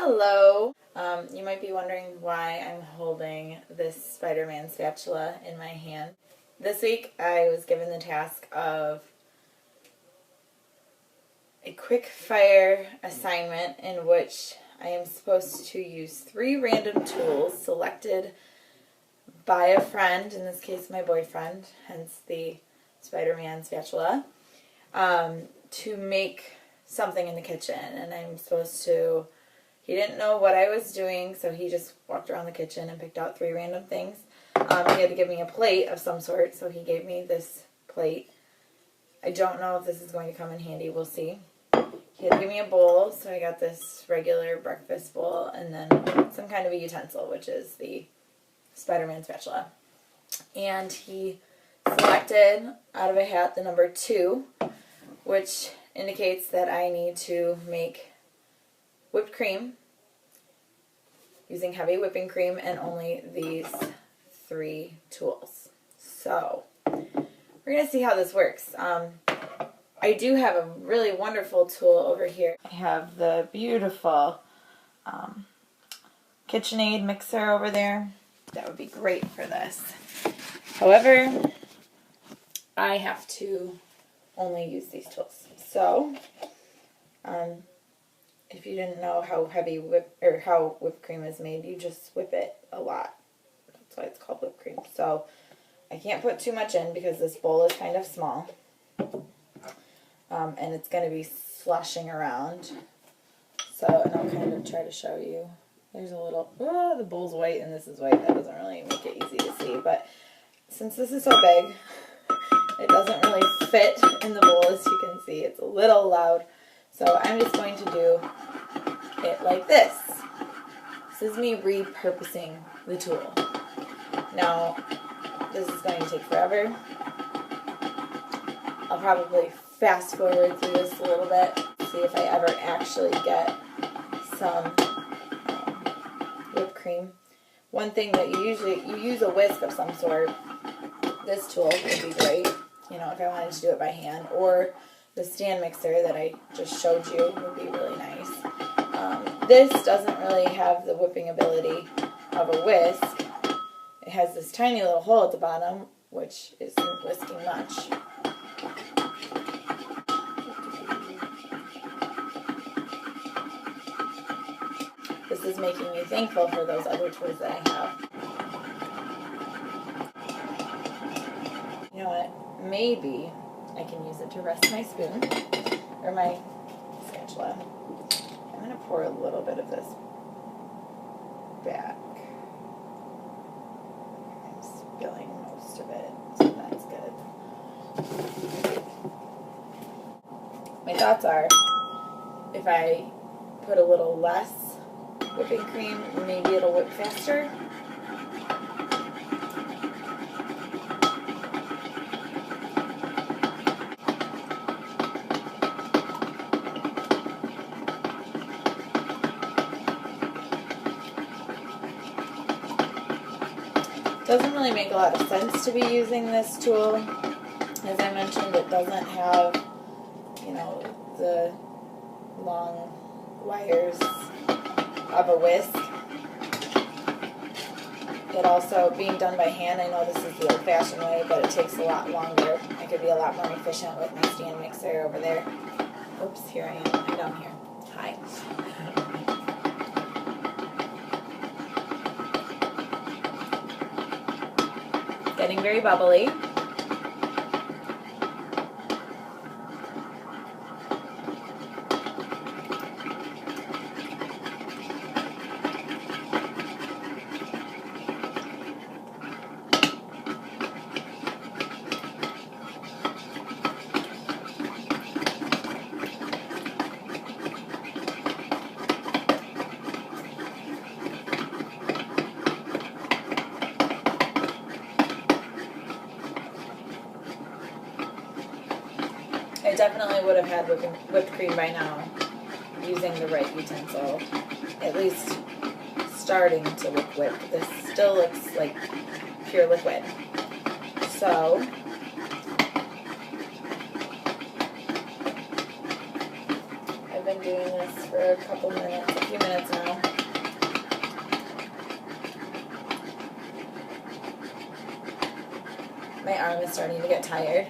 Hello! You might be wondering why I'm holding this Spider-Man spatula in my hand. This week I was given the task of a quick fire assignment in which I am supposed to use 3 random tools selected by a friend, in this case my boyfriend, hence the Spider-Man spatula, to make something in the kitchen. And I'm supposed to, he didn't know what I was doing, so he just walked around the kitchen and picked out 3 random things. He had to give me a plate of some sort, so he gave me this plate. I don't know if this is going to come in handy, we'll see. He had to give me a bowl, so I got this regular breakfast bowl, and then some kind of a utensil, which is the Spider-Man spatula. And he selected out of a hat the number 2, which indicates that I need to make whipped cream using heavy whipping cream and only these 3 tools. So we're going to see how this works. I do have a really wonderful tool over here. I have the beautiful KitchenAid mixer over there. That would be great for this. However, I have to only use these tools. So, if you didn't know how how whipped cream is made, you just whip it a lot. That's why it's called whipped cream. So, I can't put too much in because this bowl is kind of small. And it's going to be sloshing around. So, and I'll kind of try to show you. There's a little, the bowl's white and this is white. That doesn't really make it easy to see. But since this is so big, it doesn't really fit in the bowl, as you can see. It's a little loud. So I'm just going to do it like this. This is me repurposing the tool. Now, this is going to take forever. I'll probably fast forward through this a little bit, see if I ever actually get some whipped cream. One thing that you use a whisk of some sort. This tool would be great, you know, if I wanted to do it by hand, or the stand mixer that I just showed you would be really nice. This doesn't really have the whipping ability of a whisk. It has this tiny little hole at the bottom, which isn't whisking much. This is making me thankful for those other tools that I have. You know what? Maybe I can use it to rest my spoon, or my spatula. I'm going to pour a little bit of this back. I'm spilling most of it, so that's good. My thoughts are, if I put a little less whipping cream, maybe it'll whip faster. Doesn't really make a lot of sense to be using this tool. As I mentioned, it doesn't have, you know, the long wires of a whisk. It also, being done by hand, I know this is the old-fashioned way, but it takes a lot longer. I could be a lot more efficient with my stand mixer over there. Oops, here I am. I'm down here. Hi. Getting very bubbly. I definitely would have had whipped cream by now using the right utensil. At least starting to look whipped. This still looks like pure liquid. So I've been doing this for for a few minutes now. My arm is starting to get tired.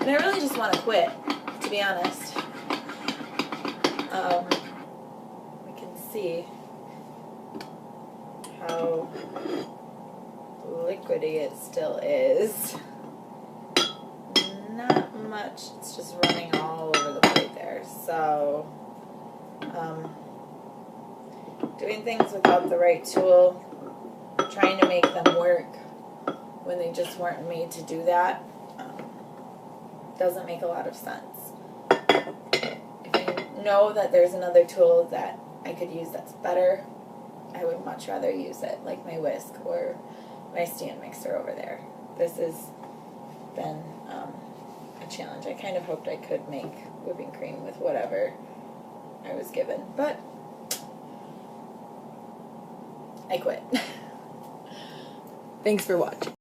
And I really just want to quit, to be honest. We can see how liquidy it still is. Not much, it's just running all over the plate there. So, doing things without the right tool, trying to make them work when they just weren't made to do that, doesn't make a lot of sense. If I know that there's another tool that I could use that's better, I would much rather use it, like my whisk or my stand mixer over there. This has been a challenge. I kind of hoped I could make whipping cream with whatever I was given, but I quit. Thanks for watching.